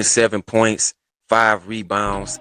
27 points, 5 rebounds.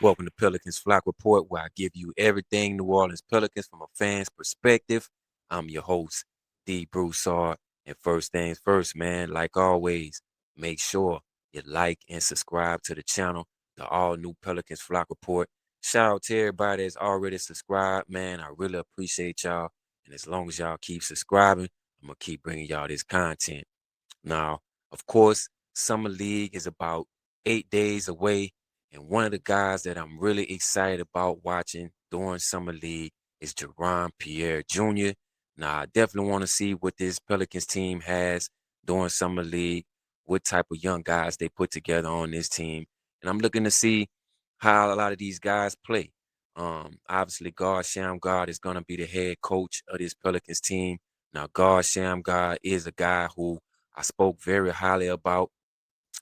Welcome to Pelicans Flock Report, where I give you everything New Orleans Pelicans from a fan's perspective. I'm your host, D. Broussard. And first things first, man, like always, make sure you like and subscribe to the channel, the all-new Pelicans Flock Report. Shout out to everybody that's already subscribed, man. I really appreciate y'all. And as long as y'all keep subscribing, I'm going to keep bringing y'all this content. Now, of course, Summer League is about 8 days away. And one of the guys that I'm really excited about watching during Summer League is Jaron Pierre Jr. Now, I definitely want to see what this Pelicans team has during Summer League, what type of young guys they put together on this team. And I'm looking to see how a lot of these guys play. Obviously, God Shamgar is going to be the head coach of this Pelicans team. Now, God Shamgar is a guy who I spoke very highly about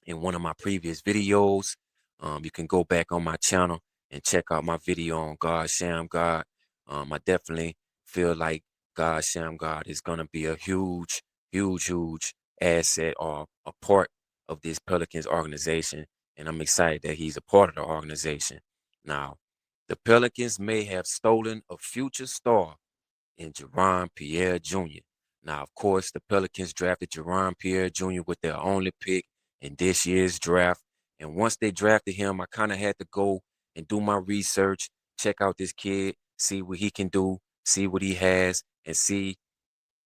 in one of my previous videos. You can go back on my channel and check out my video on God Shamgar. I definitely feel like God Shamgar is going to be a huge asset or a part of this Pelicans organization. And I'm excited that he's a part of the organization. Now, the Pelicans may have stolen a future star in Jaron Pierre Jr. Now, of course, the Pelicans drafted Jaron Pierre Jr. with their only pick in this year's draft. And once they drafted him, I kind of had to go and do my research, check out this kid, see what he can do, see what he has, and see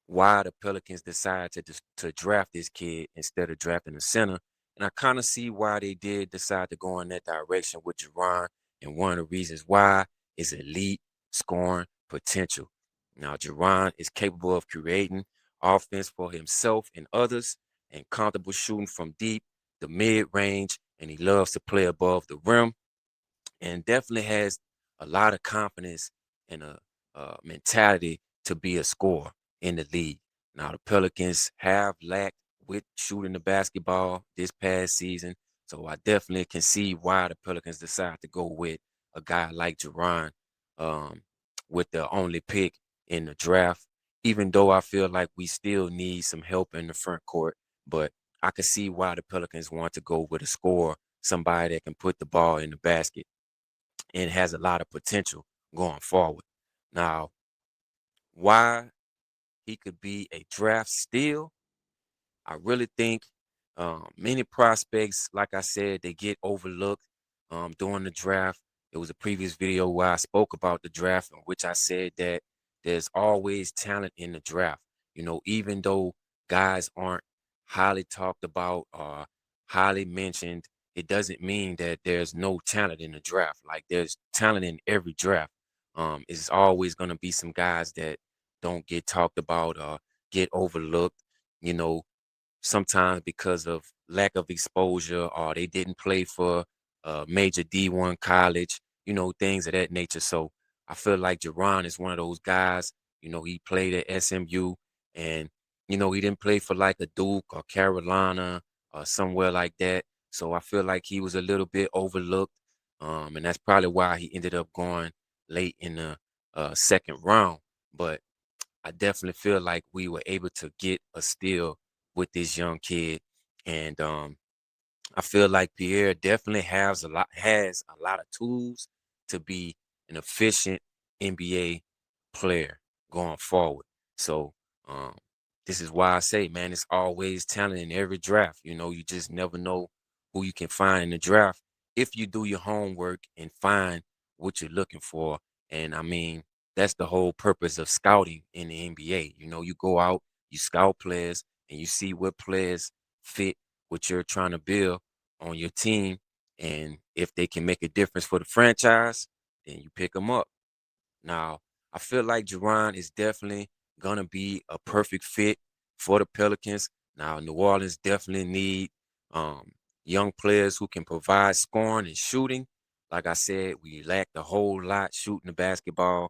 why the Pelicans decided to draft this kid instead of drafting a center. And I kind of see why they did decide to go in that direction with Jaron. And one of the reasons why is elite scoring potential. Now, Jaron is capable of creating offense for himself and others and comfortable shooting from deep, the mid-range, and he loves to play above the rim and definitely has a lot of confidence and a mentality to be a scorer in the league. Now, the Pelicans have lacked with shooting the basketball this past season, so I definitely can see why the Pelicans decide to go with a guy like Jaron with the only pick in the draft, even though I feel like we still need some help in the front court. But I can see why the Pelicans want to go with a scorer, somebody that can put the ball in the basket and has a lot of potential going forward. Now, why he could be a draft steal, I really think many prospects, like I said, they get overlooked during the draft. It was a previous video where I spoke about the draft, in which I said that there's always talent in the draft. You know, even though guys aren't highly talked about or highly mentioned, it doesn't mean that there's no talent in the draft. Like there's talent in every draft. It's always going to be some guys that don't get talked about or get overlooked. You know, sometimes because of lack of exposure or they didn't play for a major D1 college, you know, things of that nature. So I feel like Jaron is one of those guys, you know, he played at SMU and, you know, he didn't play for like a Duke or Carolina or somewhere like that. So I feel like he was a little bit overlooked. And that's probably why he ended up going late in the second round. But I definitely feel like we were able to get a steal with this young kid. And I feel like Pierre definitely has a lot of tools to be an efficient NBA player going forward. So um, this is why I say, man, it's always talent in every draft. You know, you just never know who you can find in the draft if you do your homework and find what you're looking for. And I mean, that's the whole purpose of scouting in the NBA. You know, you go out, you scout players, and you see what players fit what you're trying to build on your team. And if they can make a difference for the franchise, then you pick them up. Now, I feel like Jaron is definitely gonna be a perfect fit for the Pelicans. Now, New Orleans definitely need um, young players who can provide scoring and shooting. Like I said, we lacked a whole lot shooting the basketball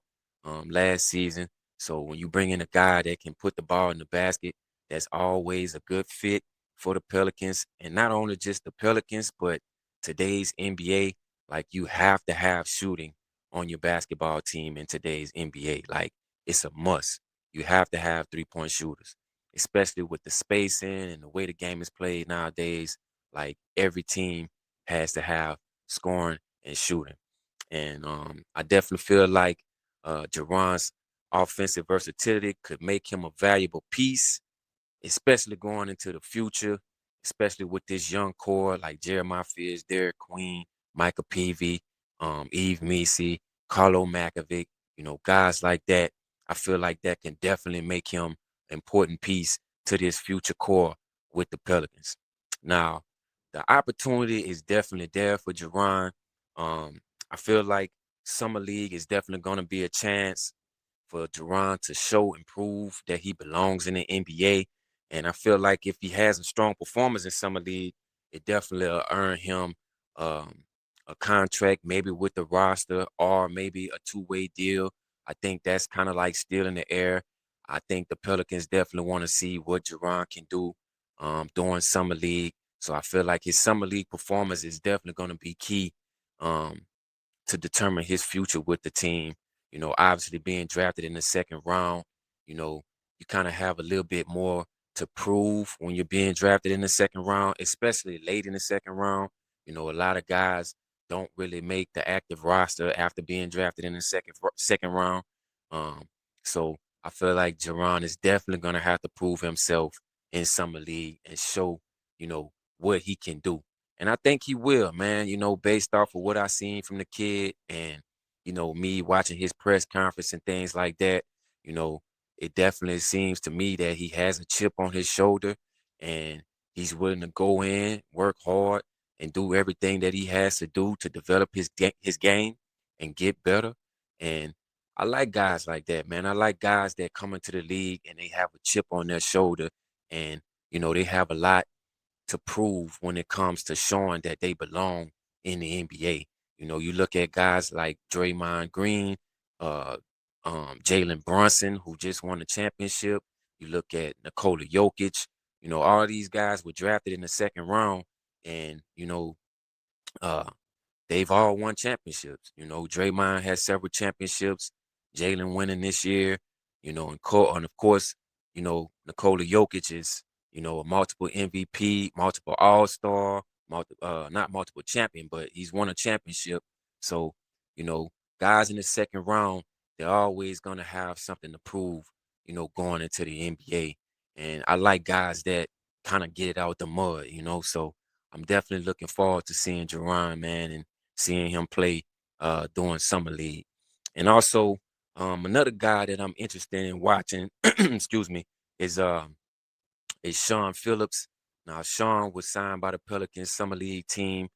last season. So when you bring in a guy that can put the ball in the basket, that's always a good fit for the Pelicans. And not only just the Pelicans, but today's NBA, like you have to have shooting on your basketball team in today's NBA. Like, it's a must. You have to have 3-point shooters, especially with the spacing and the way the game is played nowadays. Like, every team has to have scoring and shooting. And I definitely feel like Jaron's offensive versatility could make him a valuable piece, especially going into the future, especially with this young core like Jeremiah Fizz, Derek Queen, Micah Peavy, Eve Misi, Carlo Makovic, guys like that. I feel like that can definitely make him an important piece to this future core with the Pelicans. Now, the opportunity is definitely there for Jaron. Um, I feel like Summer League is definitely going to be a chance for Jaron to show and prove that he belongs in the NBA. And I feel like if he has a strong performance in Summer League, it definitely will earn him um, a contract, maybe with the roster or maybe a two-way deal. I think that's kind of like still in the air. I think the Pelicans definitely want to see what Jaron can do during Summer League. So I feel like his Summer League performance is definitely going to be key um, to determine his future with the team. Obviously being drafted in the second round, you kind of have a little bit more to prove when you're being drafted in the second round, especially late in the second round. A lot of guys don't really make the active roster after being drafted in the second round. Um, so I feel like Jaron is definitely gonna have to prove himself in summer league and show, what he can do. And I think he will, man, based off of what I seen from the kid and, me watching his press conference and things like that, you know, it definitely seems to me that he has a chip on his shoulder and he's willing to go in, work hard, and do everything that he has to do to develop his game and get better. And I like guys like that, man. I like guys that come into the league and they have a chip on their shoulder and, they have a lot to prove when it comes to showing that they belong in the NBA. You look at guys like Draymond Green, uh, Jalen Brunson, who just won the championship. You look at Nikola Jokic. All these guys were drafted in the second round, and uh, they've all won championships. Draymond has several championships. Jalen winning this year. And of course, Nikola Jokic is, a multiple MVP, multiple All Star, not multiple champion, but he's won a championship. So, you know, guys in the second round, they're always gonna have something to prove. Going into the NBA, and I like guys that kind of get it out the mud. So I'm definitely looking forward to seeing Jerron, man, and seeing him play during summer league. And also another guy that I'm interested in watching, excuse me, is Sean Phillips. Now Sean was signed by the Pelicans summer league team.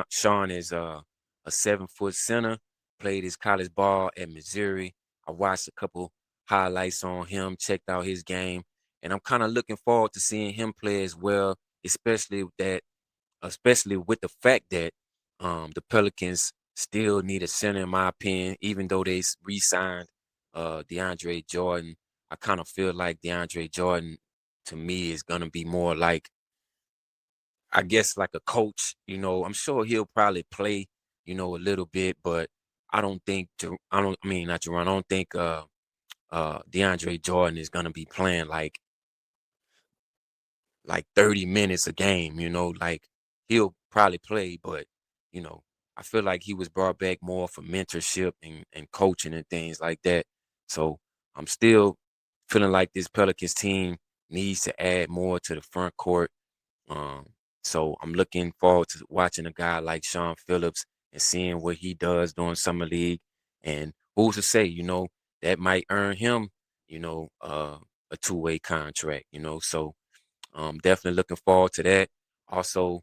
Sean is a 7-foot center. Played his college ball at Missouri. I watched a couple highlights on him, checked out his game, and I'm kind of looking forward to seeing him play as well, especially with the fact that the Pelicans still need a center, in my opinion, even though they re-signed DeAndre Jordan. I kind of feel like DeAndre Jordan to me is gonna be more like, I guess, like a coach. I'm sure he'll probably play, a little bit, but I don't think I don't I mean not Jerron. I don't think DeAndre Jordan is gonna be playing like 30 minutes a game, like he'll probably play, but you know, I feel like he was brought back more for mentorship and coaching and things like that. So I'm still feeling like this Pelicans team needs to add more to the front court. Um, so I'm looking forward to watching a guy like Sean Phillips and seeing what he does during summer league. And who's to say, that might earn him, a two-way contract, So definitely looking forward to that. Also,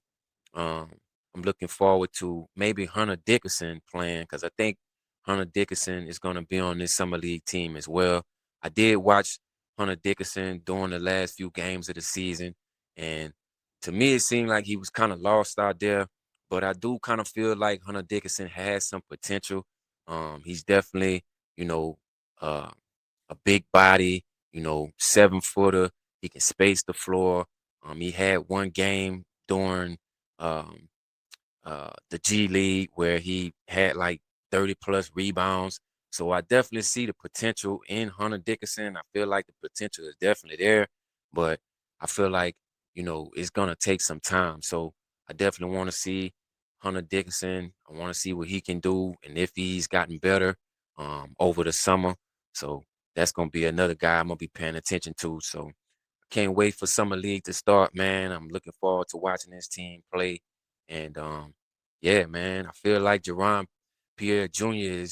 um, I'm looking forward to maybe Hunter Dickinson playing because I think Hunter Dickinson is going to be on this summer league team as well. I did watch Hunter Dickinson during the last few games of the season, and to me, it seemed like he was kind of lost out there. But I do kind of feel like Hunter Dickinson has some potential. He's definitely, you know, uh, a big body, 7-footer. He can space the floor. He had one game during um, the G League where he had like 30 plus rebounds. So I definitely see the potential in Hunter Dickinson. I feel like the potential is definitely there, but I feel like, it's gonna take some time. So I definitely want to see Hunter Dickinson. I want to see what he can do and if he's gotten better over the summer. So that's gonna be another guy I'm gonna be paying attention to. So can't wait for summer league to start, man. I'm looking forward to watching this team play. And yeah, man, I feel like Jaron Pierre Jr.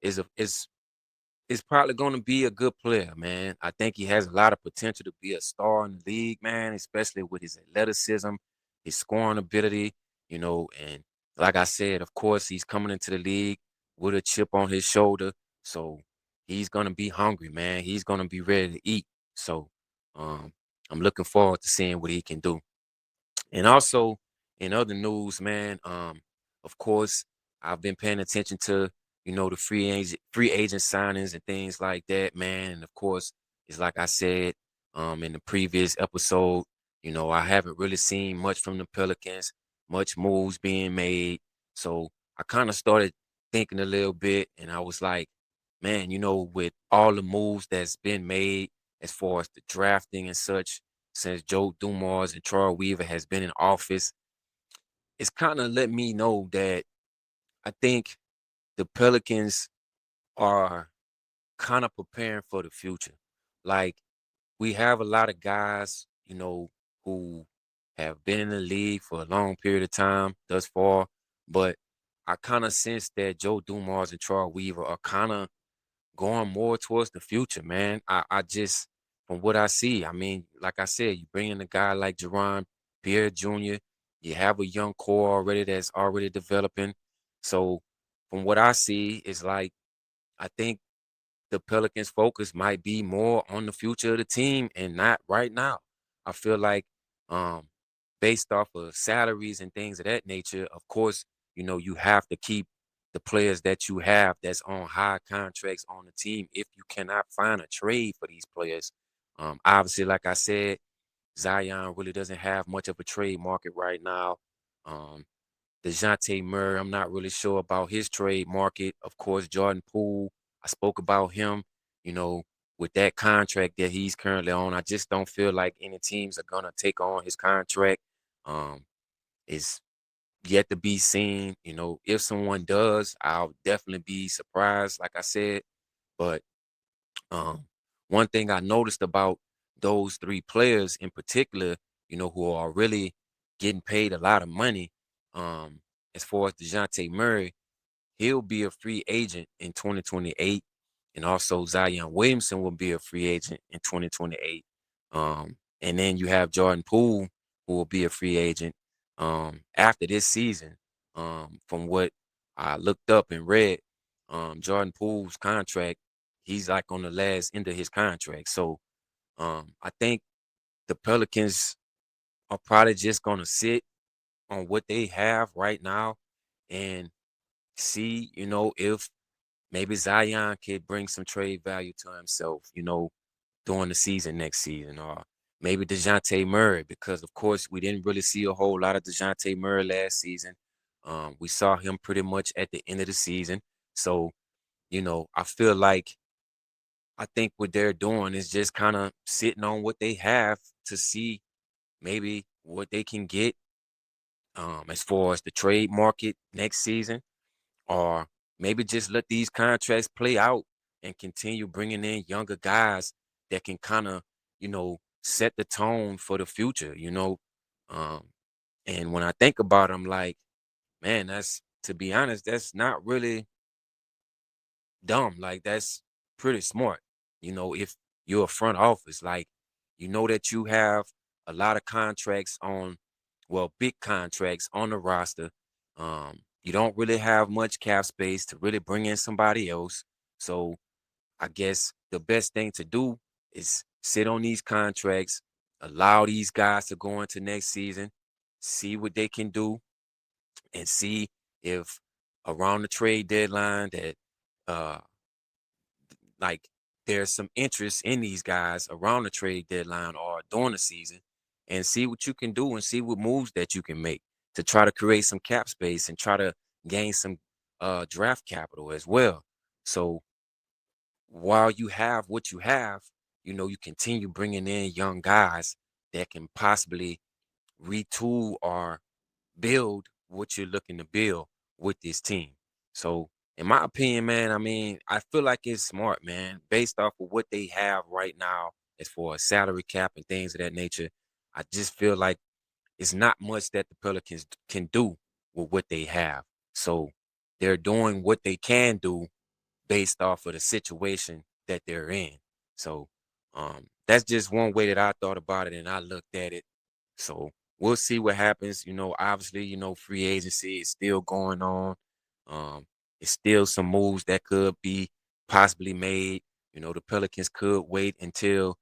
is probably going to be a good player, man. I think he has a lot of potential to be a star in the league, man, especially with his athleticism, his scoring ability, and like I said, of course, he's coming into the league with a chip on his shoulder. So he's going to be hungry, man. He's going to be ready to eat. So um, I'm looking forward to seeing what he can do. And also in other news, man, of course, I've been paying attention to, the free agent signings and things like that, man. And of course, it's like I said, in the previous episode, I haven't really seen much from the Pelicans, much moves being made. So I kind of started thinking a little bit and I was like, man, with all the moves that's been made as far as the drafting and such, since Joe Dumars and Troy Weaver has been in office, it's kind of let me know that I think the Pelicans are kind of preparing for the future. Like we have a lot of guys, who have been in the league for a long period of time thus far, but I kind of sense that Joe Dumars and Troy Weaver are kind of going more towards the future, man. I just, from what I see, I mean, like I said, you bring in a guy like Jaron Pierre Jr., you have a young core already that's already developing. So from what I see, it's like I think the Pelicans' focus might be more on the future of the team and not right now. I feel like, um, based off of salaries and things of that nature, of course, you have to keep the players that you have that's on high contracts on the team if you cannot find a trade for these players. Obviously, like I said, Zion really doesn't have much of a trade market right now. Um, DeJounte Murray, I'm not really sure about his trade market. Of course, Jordan Poole, I spoke about him, you know, with that contract that he's currently on. I just don't feel like any teams are gonna take on his contract. Um, it's yet to be seen. If someone does, I'll definitely be surprised, like I said. But um, one thing I noticed about those three players in particular, who are really getting paid a lot of money, um, as far as DeJounte Murray, he'll be a free agent in 2028. And also Zion Williamson will be a free agent in 2028. And then you have Jordan Poole, who will be a free agent after this season. From what I looked up and read, Jordan Poole's contract, he's like on the last end of his contract. So I think the Pelicans are probably just going to sit on what they have right now and see, if maybe Zion could bring some trade value to himself, during the season next season, or maybe DeJounte Murray, because of course we didn't really see a whole lot of DeJounte Murray last season. We saw him pretty much at the end of the season. So, I feel like I think what they're doing is just kind of sitting on what they have to see maybe what they can get as far as the trade market next season, or maybe just let these contracts play out and continue bringing in younger guys that can kind of, set the tone for the future. Um, and when I think about it, I'm like, man, that's, to be honest, that's not really dumb. Like that's pretty smart. If you're a front office, like you know that you have a lot of contracts on, well, big contracts on the roster. You don't really have much cap space to really bring in somebody else. So I guess the best thing to do is sit on these contracts, allow these guys to go into next season, see what they can do, and see if around the trade deadline that uh like there's some interest in these guys around the trade deadline or during the season, and see what you can do and see what moves that you can make to try to create some cap space and try to gain some draft capital as well. So while you have what you have, you continue bringing in young guys that can possibly retool or build what you're looking to build with this team. So, in my opinion, man, I mean, I feel like it's smart, man, based off of what they have right now as far as salary cap and things of that nature. I just feel like it's not much that the Pelicans can do with what they have. So, they're doing what they can do based off of the situation that they're in. So that's just one way that I thought about it and I looked at it. So we'll see what happens. Obviously, free agency is still going on. Um, it's still some moves that could be possibly made. The Pelicans could wait until,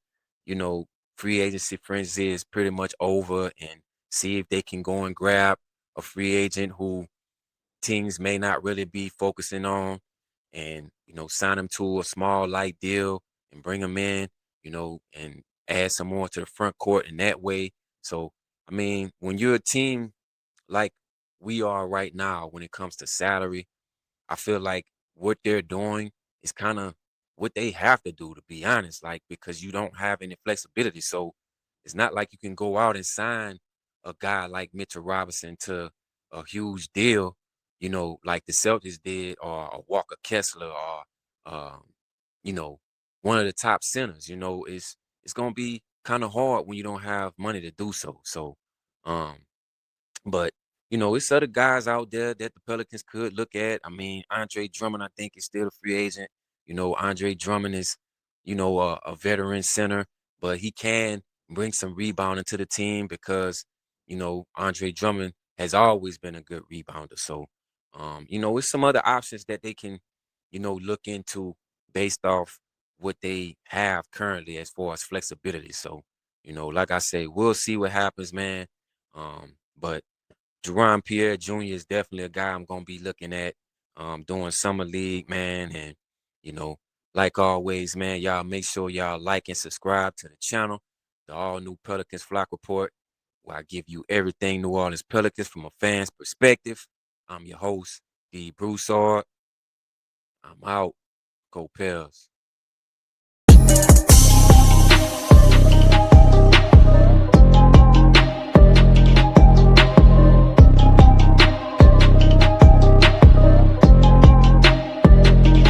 you know, free agency frenzy is pretty much over and see if they can go and grab a free agent who teams may not really be focusing on and sign them to a small light deal and bring them in, and add some more to the front court in that way. So I mean, when you're a team like we are right now when it comes to salary, I feel like what they're doing is kind of what they have to do, to be honest, like because you don't have any flexibility. So it's not like you can go out and sign a guy like Mitchell Robinson to a huge deal, like the Celtics did, or a Walker Kessler, or um, you know, one of the top centers. It's gonna be kind of hard when you don't have money to do so. So um but it's other guys out there that the Pelicans could look at. I mean, Andre Drummond, I think, is still a free agent. Andre Drummond is, a veteran center, but he can bring some rebounding to the team because, Andre Drummond has always been a good rebounder. So, it's some other options that they can, look into based off what they have currently as far as flexibility. So, like I say, we'll see what happens, man. But Jaron Pierre Jr. is definitely a guy I'm gonna be looking at during summer league, man. And you know, like always, man, y'all make sure y'all like and subscribe to the channel, the all new Pelicans Flock Report, where I give you everything New Orleans Pelicans from a fan's perspective. I'm your host, D. Broussard. I'm out. Go Pels.